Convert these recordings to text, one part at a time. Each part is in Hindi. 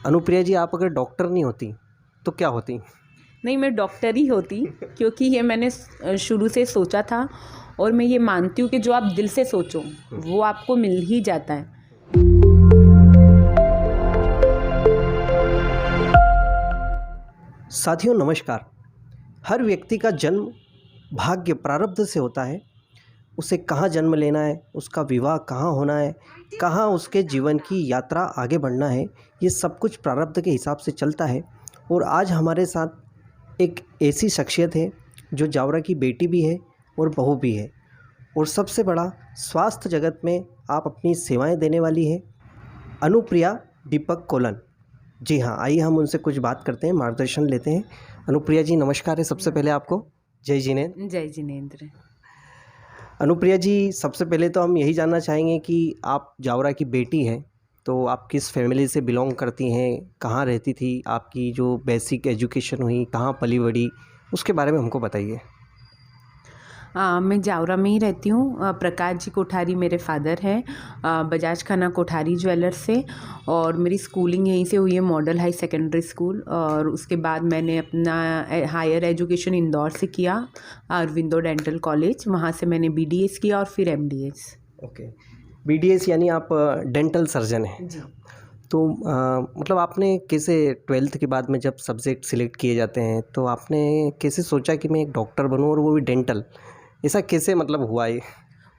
अनुप्रिया जी, आप अगर डॉक्टर नहीं होती तो क्या होती? नहीं, मैं डॉक्टर ही होती, क्योंकि ये मैंने शुरू से सोचा था और मैं ये मानती हूँ कि जो आप दिल से सोचो वो आपको मिल ही जाता है। साथियों नमस्कार। हर व्यक्ति का जन्म भाग्य प्रारब्ध से होता है। उसे कहाँ जन्म लेना है, उसका विवाह कहाँ होना है, कहाँ उसके जीवन की यात्रा आगे बढ़ना है, ये सब कुछ प्रारब्ध के हिसाब से चलता है। और आज हमारे साथ एक ऐसी शख्सियत है जो जावरा की बेटी भी है और बहू भी है, और सबसे बड़ा स्वास्थ्य जगत में आप अपनी सेवाएं देने वाली है, अनुप्रिया दीपक कोलन। जी हाँ, आइए हम उनसे कुछ बात करते हैं, मार्गदर्शन लेते हैं। अनुप्रिया जी नमस्कार है सबसे पहले आपको। जय जिनेंद्र। जय जिनेंद्र। अनुप्रिया जी, सबसे पहले तो हम यही जानना चाहेंगे कि आप जावरा की बेटी हैं, तो आप किस फैमिली से बिलोंग करती हैं, कहाँ रहती थी, आपकी जो बेसिक एजुकेशन हुई, कहाँ पली बड़ी, उसके बारे में हमको बताइए। मैं जावरा में ही रहती हूँ। प्रकाश जी कोठारी मेरे फादर हैं, बजाज खाना कोठारी ज्वेलर्स से। और मेरी स्कूलिंग यहीं से हुई है, मॉडल हाई सेकेंडरी स्कूल। और उसके बाद मैंने अपना हायर एजुकेशन इंदौर से किया, अरविंदो डेंटल कॉलेज। वहाँ से मैंने BDS किया और फिर MDS। ओके, BDS यानी आप डेंटल सर्जन हैं। जी। तो मतलब आपने कैसे 12th के बाद में जब सब्जेक्ट सिलेक्ट किए जाते हैं तो आपने कैसे सोचा कि मैं एक डॉक्टर बनूं, और वो भी डेंटल? ऐसा कैसे मतलब हुआ ये?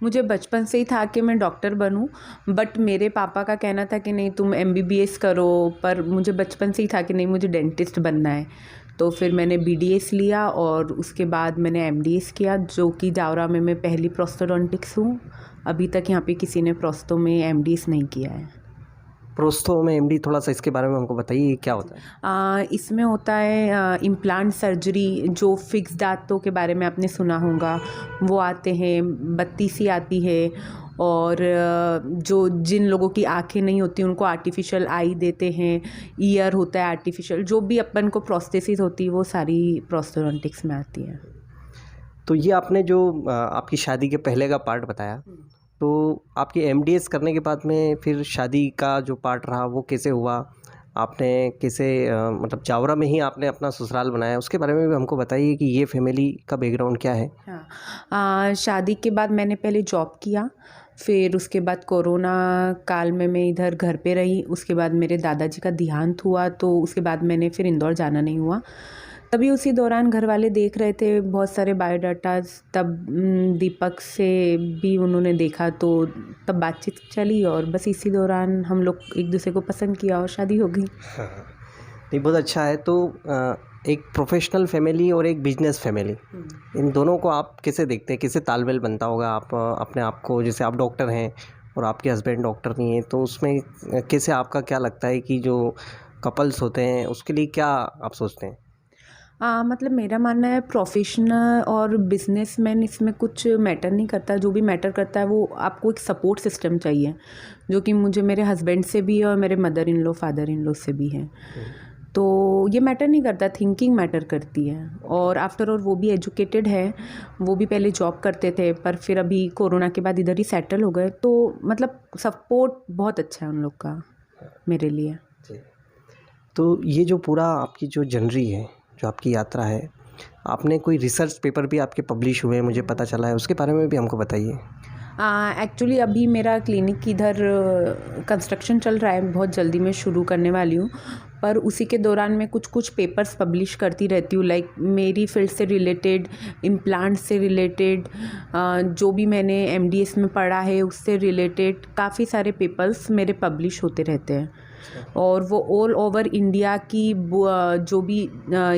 मुझे बचपन से ही था कि मैं डॉक्टर बनूं, बट मेरे पापा का कहना था कि नहीं तुम MBBS करो, पर मुझे बचपन से ही था कि नहीं मुझे डेंटिस्ट बनना है। तो फिर मैंने BDS लिया और उसके बाद मैंने MDS किया, जो कि जावरा में मैं पहली प्रोस्टोडोंटिक्स हूँ। अभी तक यहाँ पे किसी ने प्रोस्टो में MDS नहीं किया है। प्रोस्थो में MD, थोड़ा सा इसके बारे में हमको बताइए, क्या होता है? इसमें होता है इम्प्लांट सर्जरी। जो फिक्स दांतों के बारे में आपने सुना होगा वो आते हैं, बत्ती सी आती है। और जो जिन लोगों की आंखें नहीं होती उनको आर्टिफिशियल आई देते हैं, ईयर होता है आर्टिफिशियल, जो भी अपन को प्रोस्थेसिस होती है वो सारी प्रोस्थोडोंटिक्स में आती है। तो ये आपने जो आपकी शादी के पहले का पार्ट बताया, तो आपकी MDS करने के बाद में फिर शादी का जो पार्ट रहा वो कैसे हुआ? आपने कैसे मतलब जावरा में ही आपने अपना ससुराल बनाया, उसके बारे में भी हमको बताइए कि ये फैमिली का बैकग्राउंड क्या है? हाँ, शादी के बाद मैंने पहले जॉब किया, फिर उसके बाद कोरोना काल में मैं इधर घर पे रही। उसके बाद मेरे दादाजी का देहांत हुआ, तो उसके बाद मैंने फिर इंदौर जाना नहीं हुआ। तभी उसी दौरान घर वाले देख रहे थे बहुत सारे बायोडाटाज, तब दीपक से भी उन्होंने देखा, तो तब बातचीत चली और बस इसी दौरान हम लोग एक दूसरे को पसंद किया और शादी हो गई। हाँ, नहीं बहुत अच्छा है। तो एक प्रोफेशनल फैमिली और एक बिजनेस फैमिली, इन दोनों को आप कैसे देखते हैं, कैसे तालमेल बनता होगा? आप अपने आप को, जैसे आप डॉक्टर हैं और आपके हस्बैंड डॉक्टर नहीं हैं, तो उसमें कैसे, आपका क्या लगता है कि जो कपल्स होते हैं उसके लिए क्या आप सोचते हैं? मतलब मेरा मानना है प्रोफेशनल और बिजनेसमैन इसमें कुछ मैटर नहीं करता। जो भी मैटर करता है वो आपको एक सपोर्ट सिस्टम चाहिए, जो कि मुझे मेरे हस्बैंड से भी है और मेरे mother in law father in law से भी है। तो ये मैटर नहीं करता, थिंकिंग मैटर करती है। और आफ्टर ऑल वो भी एजुकेटेड है, वो भी पहले जॉब करते थे पर फिर अभी कोरोना के बाद इधर ही सेटल हो गए। तो मतलब सपोर्ट बहुत अच्छा है उन लोग का मेरे लिए। तो ये जो पूरा आपकी जो जर्नी है, जो आपकी यात्रा है, आपने कोई रिसर्च पेपर भी आपके पब्लिश हुए हैं मुझे पता चला है, उसके बारे में भी हमको बताइए। एक्चुअली अभी मेरा क्लिनिक इधर कंस्ट्रक्शन चल रहा है, बहुत जल्दी मैं शुरू करने वाली हूँ। पर उसी के दौरान मैं कुछ कुछ पेपर्स पब्लिश करती रहती हूँ, लाइक मेरी फील्ड से रिलेटेड, इम्प्लांट से रिलेटेड, जो भी मैंने MDS में पढ़ा है उससे रिलेटेड काफ़ी सारे पेपर्स मेरे पब्लिश होते रहते हैं। और वो ऑल ओवर इंडिया की जो भी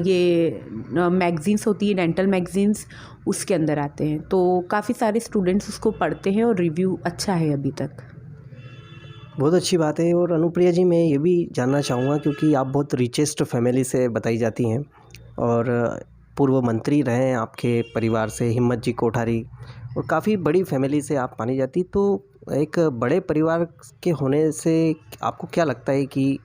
ये मैगज़ीन्स होती है, डेंटल मैगज़ीन्स, उसके अंदर आते हैं। तो काफ़ी सारे स्टूडेंट्स उसको पढ़ते हैं और रिव्यू अच्छा है अभी तक। बहुत अच्छी बात है। और अनुप्रिया जी, मैं ये भी जानना चाहूँगा, क्योंकि आप बहुत रिचेस्ट फैमिली से बताई जाती हैं और पूर्व मंत्री रहे हैं आपके परिवार से, हिम्मत जी कोठारी, और काफ़ी बड़ी फैमिली से आप मानी जाती। तो एक बड़े परिवार के होने से आपको क्या लगता है कि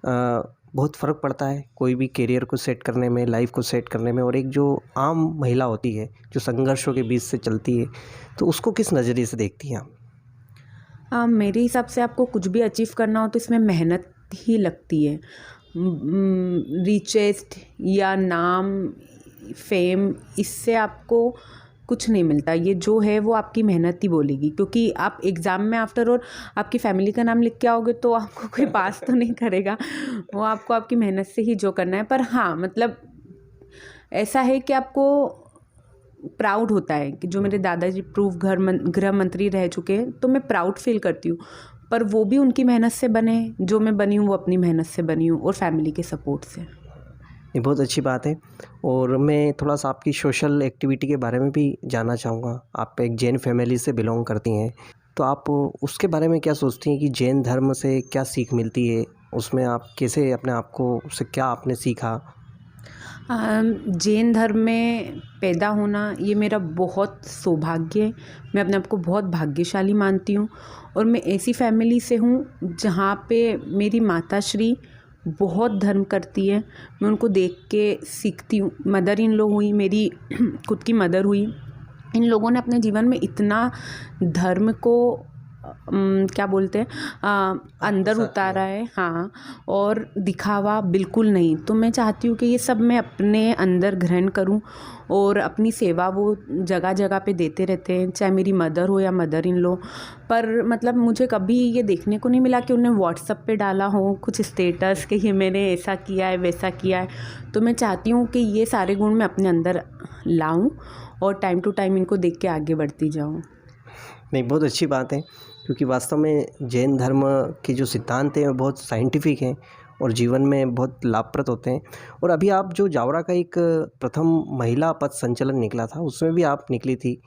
बहुत फ़र्क पड़ता है कोई भी करियर को सेट करने में, लाइफ को सेट करने में, और एक जो आम महिला होती है जो संघर्षों के बीच से चलती है, तो उसको किस नज़रिए से देखती हैं आप? मेरे हिसाब से आपको कुछ भी अचीव करना हो तो इसमें मेहनत ही लगती है। रिचेस्ट या नाम, फेम, इससे आपको कुछ नहीं मिलता। ये जो है वो आपकी मेहनत ही बोलेगी, क्योंकि आप एग्ज़ाम में आफ्टर ऑल आपकी फैमिली का नाम लिख के आओगे तो आपको कोई पास तो नहीं करेगा, वो आपको आपकी मेहनत से ही जो करना है। पर हाँ, मतलब ऐसा है कि आपको प्राउड होता है कि जो मेरे दादाजी गृह मंत्री रह चुके हैं, तो मैं प्राउड फील करती हूँ। पर वो भी उनकी मेहनत से बने, जो मैं बनी हूँ वो अपनी मेहनत से बनी हूँ और फैमिली के सपोर्ट से। ये बहुत अच्छी बात है। और मैं थोड़ा सा आपकी सोशल एक्टिविटी के बारे में भी जानना चाहूँगा। आप एक जैन फैमिली से बिलोंग करती हैं, तो आप उसके बारे में क्या सोचती हैं कि जैन धर्म से क्या सीख मिलती है? उसमें आप कैसे अपने आप को, उससे क्या आपने सीखा? जैन धर्म में पैदा होना ये मेरा बहुत सौभाग्य है। मैं अपने आप को बहुत भाग्यशाली मानती हूँ और मैं ऐसी फैमिली से हूँ जहाँ पे मेरी माताश्री बहुत धर्म करती है। मैं उनको देख के सीखती हूँ। मदर इन लॉ हुई, मेरी खुद की मदर हुई, इन लोगों ने अपने जीवन में इतना धर्म को क्या बोलते हैं अंदर उतारा है। हाँ, और दिखावा बिल्कुल नहीं। तो मैं चाहती हूँ कि ये सब मैं अपने अंदर ग्रहण करूँ और अपनी सेवा वो जगह जगह पे देते रहते हैं, चाहे मेरी मदर हो या मदर इन लॉ। पर मतलब मुझे कभी ये देखने को नहीं मिला कि उन्हें व्हाट्सएप पे डाला हो कुछ स्टेटस कि ये मैंने ऐसा किया है वैसा किया है। तो मैं चाहती हूँ कि ये सारे गुण मैं अपने अंदर लाऊं और टाइम टू टाइम इनको देख के आगे बढ़ती जाऊँ। नहीं, बहुत अच्छी बात है, क्योंकि वास्तव में जैन धर्म के जो सिद्धांत हैं वो बहुत साइंटिफिक हैं और जीवन में बहुत लाभप्रद होते हैं। और अभी आप जो जावरा का एक प्रथम महिला पथ संचलन निकला था, उसमें भी आप निकली थी,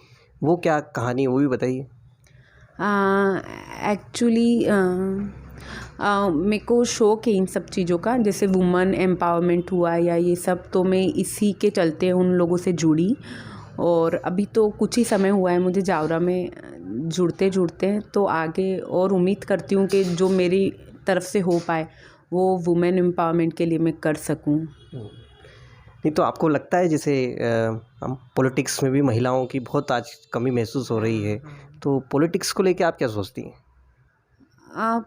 वो क्या कहानी है, वो भी बताइए। एक्चुअली मेरे को शौक है इन सब चीज़ों का, जैसे वुमेन एम्पावरमेंट हुआ या ये सब, तो मैं इसी के चलते उन लोगों से जुड़ी। और अभी तो कुछ ही समय हुआ है मुझे जावरा में जुड़ते जुड़ते, तो आगे और उम्मीद करती हूँ कि जो मेरी तरफ से हो पाए वो वुमेन एम्पावरमेंट के लिए मैं कर सकूँ। नहीं, तो आपको लगता है जैसे हम पॉलिटिक्स में भी महिलाओं की बहुत आज कमी महसूस हो रही है, तो पॉलिटिक्स को लेके आप क्या सोचती हैं?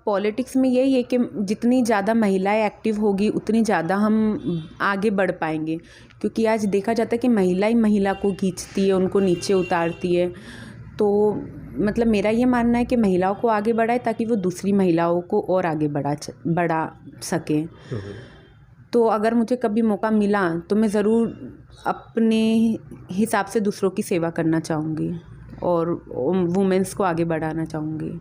पॉलिटिक्स में यही है कि जितनी ज़्यादा महिलाएं एक्टिव होगी उतनी ज़्यादा हम आगे बढ़ पाएंगे, क्योंकि आज देखा जाता है कि महिला ही महिला को खींचती है, उनको नीचे उतारती है। तो मतलब मेरा ये मानना है कि महिलाओं को आगे बढ़ाए ताकि वो दूसरी महिलाओं को और आगे बढ़ा सकें। तो अगर मुझे कभी मौका मिला तो मैं ज़रूर अपने हिसाब से दूसरों की सेवा करना चाहूँगी और वुमेन्स को आगे बढ़ाना चाहूँगी।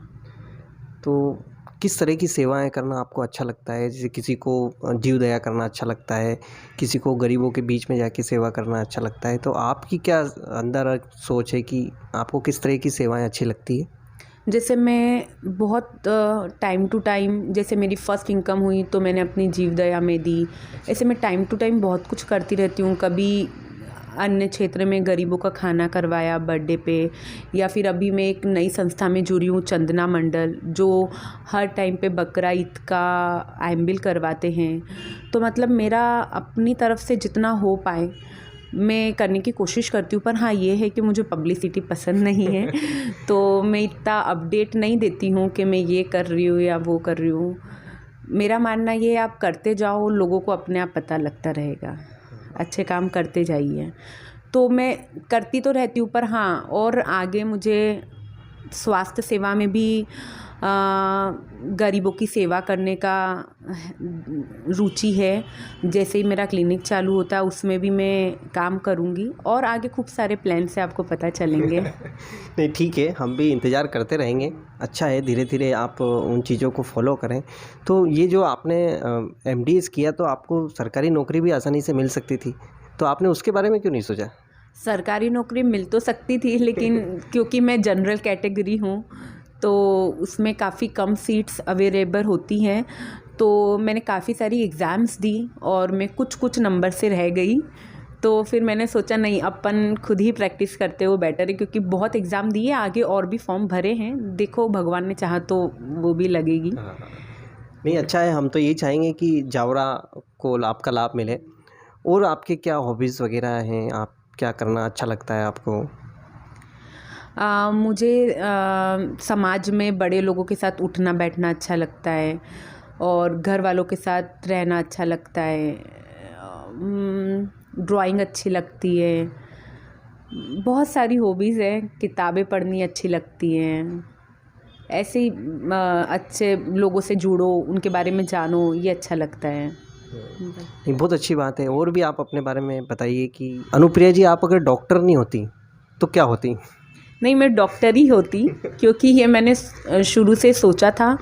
तो किस तरह की सेवाएं करना आपको अच्छा लगता है? जैसे किसी को जीव दया करना अच्छा लगता है, किसी को गरीबों के बीच में जाके सेवा करना अच्छा लगता है, तो आपकी क्या अंदर सोच है कि आपको किस तरह की सेवाएं अच्छी लगती है? जैसे मैं बहुत टाइम टू टाइम, जैसे मेरी फ़र्स्ट इनकम हुई तो मैंने अपनी जीव दया में दी। ऐसे मैं टाइम टू टाइम बहुत कुछ करती रहती हूँ। कभी अन्य क्षेत्र में गरीबों का खाना करवाया बर्थडे पे, या फिर अभी मैं एक नई संस्था में जुड़ी हूँ, चंदना मंडल, जो हर टाइम पे बकरा ईद का आइम्बिल करवाते हैं। तो मतलब मेरा अपनी तरफ से जितना हो पाए मैं करने की कोशिश करती हूँ। पर हाँ, ये है कि मुझे पब्लिसिटी पसंद नहीं है तो मैं इतना अपडेट नहीं देती हूँ कि मैं ये कर रही हूँ या वो कर रही हूँ। मेरा मानना ये है, आप करते जाओ, लोगों को अपने आप पता लगता रहेगा, अच्छे काम करते जाइए। तो मैं करती तो रहती हूँ, पर हाँ, और आगे मुझे स्वास्थ्य सेवा में भी गरीबों की सेवा करने का रुचि है। जैसे ही मेरा क्लिनिक चालू होता है उसमें भी मैं काम करूँगी और आगे खूब सारे प्लान से आपको पता चलेंगे। नहीं, ठीक है, हम भी इंतज़ार करते रहेंगे। अच्छा है, धीरे धीरे आप उन चीज़ों को फॉलो करें। तो ये जो आपने एमडीएस किया, तो आपको सरकारी नौकरी भी आसानी से मिल सकती थी, तो आपने उसके बारे में क्यों नहीं सोचा? सरकारी नौकरी मिल तो सकती थी, लेकिन क्योंकि मैं जनरल कैटेगरी हूँ तो उसमें काफ़ी कम सीट्स अवेलेबल होती हैं। तो मैंने काफ़ी सारी एग्ज़ाम्स दी और मैं कुछ नंबर से रह गई। तो फिर मैंने सोचा नहीं, अपन खुद ही प्रैक्टिस करते हो बेटर है, क्योंकि बहुत एग्ज़ाम दिए, आगे और भी फॉर्म भरे हैं। देखो भगवान ने चाहा तो वो भी लगेगी। नहीं, अच्छा है, हम तो यही चाहेंगे कि जावरा को आपका लाभ मिले। और आपके क्या हॉबीज़ वगैरह हैं? आप क्या करना अच्छा लगता है आपको? मुझे समाज में बड़े लोगों के साथ उठना बैठना अच्छा लगता है। और घर वालों के साथ रहना अच्छा लगता है, ड्राइंग अच्छी लगती है, बहुत सारी हॉबीज़ हैं, किताबें पढ़नी अच्छी लगती हैं, ऐसे ही अच्छे लोगों से जुड़ो, उनके बारे में जानो, ये अच्छा लगता है। नहीं, बहुत अच्छी बात है। और भी आप अपने बारे में बताइए कि अनुप्रिया जी, आप अगर डॉक्टर नहीं होती तो क्या होती? नहीं, मैं डॉक्टर ही होती, क्योंकि ये मैंने शुरू से सोचा था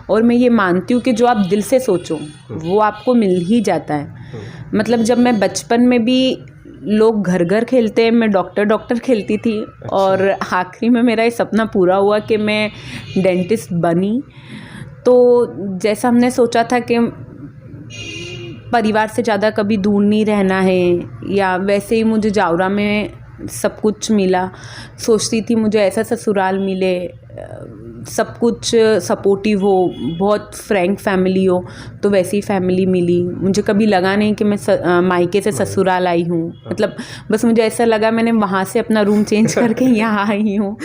और मैं ये मानती हूँ कि जो आप दिल से सोचो वो आपको मिल ही जाता है। मतलब जब मैं बचपन में भी लोग घर घर खेलते हैं, मैं डॉक्टर डॉक्टर खेलती थी। और आखिरी में मेरा ये सपना पूरा हुआ कि मैं डेंटिस्ट बनी। तो जैसा हमने सोचा था कि परिवार से ज़्यादा कभी दूर नहीं रहना है, या वैसे ही मुझे जावरा में सब कुछ मिला। सोचती थी मुझे ऐसा ससुराल मिले, सब कुछ सपोर्टिव हो, बहुत फ्रैंक फैमिली हो, तो वैसी फैमिली मिली। मुझे कभी लगा नहीं कि मैं मायके से ससुराल आई हूँ। मतलब बस मुझे ऐसा लगा मैंने वहाँ से अपना रूम चेंज करके यहाँ आई हूँ।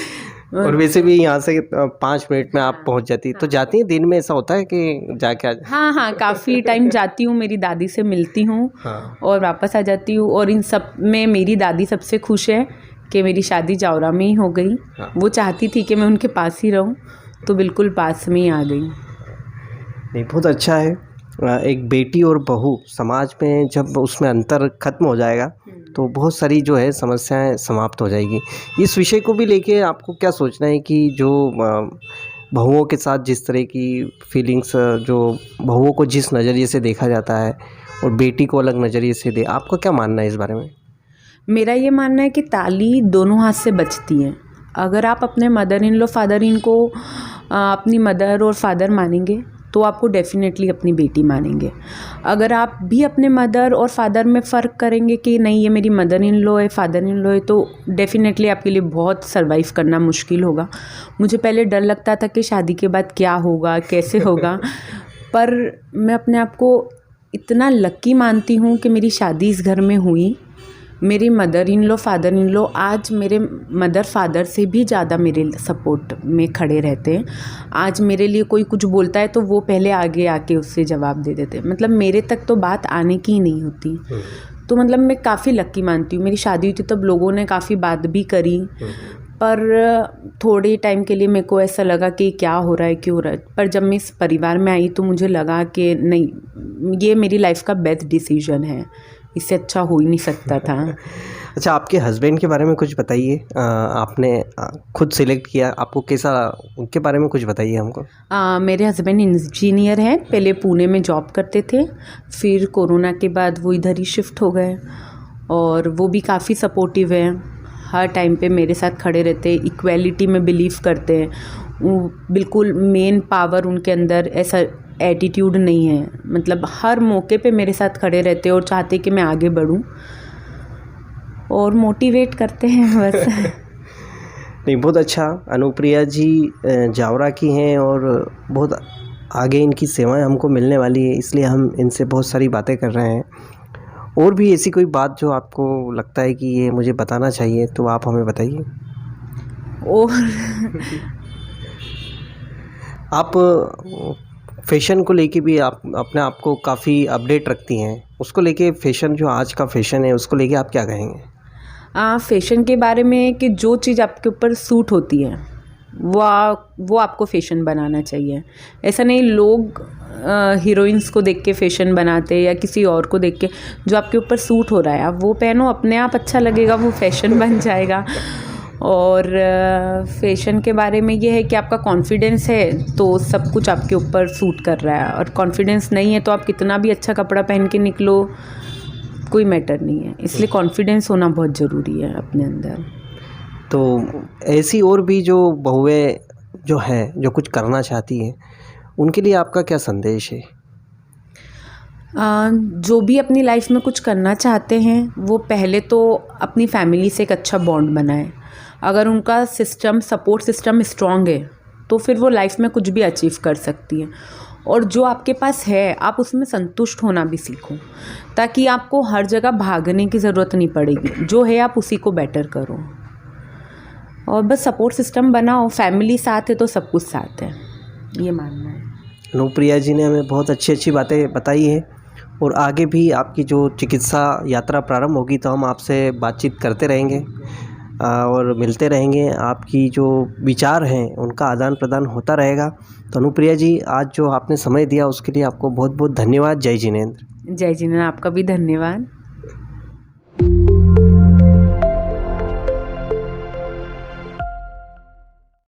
और वैसे भी यहाँ से 5 मिनट में आप पहुँच जाती, तो जाती हैं दिन में? ऐसा होता है कि जाके आ हाँ हाँ, काफ़ी टाइम जाती हूँ, मेरी दादी से मिलती हूँ हाँ। और वापस आ जाती हूँ। और इन सब में मेरी दादी सबसे खुश है कि मेरी शादी जावरा में ही हो गई। हाँ। वो चाहती थी कि मैं उनके पास ही रहूँ, तो बिल्कुल पास में ही आ गई। नहीं, बहुत अच्छा है। एक बेटी और बहू समाज में जब उसमें अंतर खत्म हो जाएगा तो बहुत सारी जो है समस्याएं समाप्त हो जाएगी। इस विषय को भी लेके आपको क्या सोचना है कि जो बहुओं के साथ जिस तरह की फीलिंग्स, जो बहुओं को जिस नज़रिए से देखा जाता है और बेटी को अलग नज़रिए से दे, आपका क्या मानना है इस बारे में? मेरा ये मानना है कि ताली दोनों हाथ से बजती है। अगर आप अपने mother in law father in को अपनी मदर और फादर मानेंगे तो आपको डेफिनेटली अपनी बेटी मानेंगे। अगर आप भी अपने मदर और फादर में फ़र्क करेंगे कि नहीं ये मेरी मदर इन लॉ है, फादर इन लॉ है, तो डेफिनेटली आपके लिए बहुत सर्वाइव करना मुश्किल होगा। मुझे पहले डर लगता था कि शादी के बाद क्या होगा, कैसे होगा, पर मैं अपने आप को इतना लकी मानती हूँ कि मेरी शादी इस घर में हुई। मेरी mother in law father in law आज मेरे मदर फादर से भी ज़्यादा मेरे सपोर्ट में खड़े रहते हैं। आज मेरे लिए कोई कुछ बोलता है तो वो पहले आगे आके उससे जवाब दे देते हैं। मतलब मेरे तक तो बात आने की ही नहीं होती। तो मतलब मैं काफ़ी लकी मानती हूँ। मेरी शादी हुई थी तब लोगों ने काफ़ी बात भी करी, पर थोड़े टाइम के लिए मेरे को ऐसा लगा कि क्या हो रहा है, क्यों हो रहा है। पर जब मैं इस परिवार में आई तो मुझे लगा कि नहीं, ये मेरी लाइफ का बेस्ट डिसीजन है, इससे अच्छा हो ही नहीं सकता था। अच्छा, आपके हस्बैंड के बारे में कुछ बताइए। आपने खुद सिलेक्ट किया, आपको कैसा, उनके बारे में कुछ बताइए हमको। मेरे हस्बैंड इंजीनियर हैं, पहले पुणे में जॉब करते थे, फिर कोरोना के बाद वो इधर ही शिफ्ट हो गए। और वो भी काफ़ी सपोर्टिव हैं, हर टाइम पे मेरे साथ खड़े रहते हैं, इक्वालिटी में बिलीव करते हैं। वो बिल्कुल मेन पावर उनके अंदर ऐसा एटीट्यूड नहीं है। मतलब हर मौके पे मेरे साथ खड़े रहते हैं और चाहते कि मैं आगे बढ़ूं और मोटिवेट करते हैं बस। नहीं, बहुत अच्छा। अनुप्रिया जी जावरा की हैं और बहुत आगे इनकी सेवाएं हमको मिलने वाली है, इसलिए हम इनसे बहुत सारी बातें कर रहे हैं। और भी ऐसी कोई बात जो आपको लगता है कि ये मुझे बताना चाहिए तो आप हमें बताइए। और आप फैशन को लेके भी आप अपने आप को काफ़ी अपडेट रखती हैं, उसको लेके फैशन, जो आज का फैशन है उसको लेके आप क्या कहेंगे? फैशन के बारे में कि जो चीज़ आपके ऊपर सूट होती है वो आपको फ़ैशन बनाना चाहिए। ऐसा नहीं लोग हीरोइंस को देख के फ़ैशन बनाते हैं या किसी और को देख के, जो आपके ऊपर सूट हो रहा है आप वो पहनो, अपने आप अच्छा लगेगा, वो फ़ैशन बन जाएगा। और फैशन के बारे में ये है कि आपका कॉन्फिडेंस है तो सब कुछ आपके ऊपर सूट कर रहा है, और कॉन्फिडेंस नहीं है तो आप कितना भी अच्छा कपड़ा पहन के निकलो कोई मैटर नहीं है। इसलिए कॉन्फिडेंस होना बहुत ज़रूरी है अपने अंदर। तो ऐसी और भी जो बहुएं जो हैं, जो कुछ करना चाहती हैं, उनके लिए आपका क्या संदेश है? जो भी अपनी लाइफ में कुछ करना चाहते हैं वो पहले तो अपनी फैमिली से एक अच्छा बॉन्ड बनाएं। अगर उनका सपोर्ट सिस्टम स्ट्रॉन्ग है तो फिर वो लाइफ में कुछ भी अचीव कर सकती है। और जो आपके पास है आप उसमें संतुष्ट होना भी सीखो, ताकि आपको हर जगह भागने की ज़रूरत नहीं पड़ेगी। जो है आप उसी को बेटर करो और बस सपोर्ट सिस्टम बनाओ। फैमिली साथ है तो सब कुछ साथ है, ये मानना है। अनुप्रिया जी ने हमें बहुत अच्छी अच्छी बातें बताई हैं और आगे भी आपकी जो चिकित्सा यात्रा प्रारंभ होगी तो हम आपसे बातचीत करते रहेंगे और मिलते रहेंगे। आपकी जो विचार हैं उनका आदान प्रदान होता रहेगा। तो अनुप्रिया जी, आज जो आपने समय दिया उसके लिए आपको बहुत बहुत धन्यवाद। जय जिनेंद्र। जय जिनेंद्र, आपका भी धन्यवाद।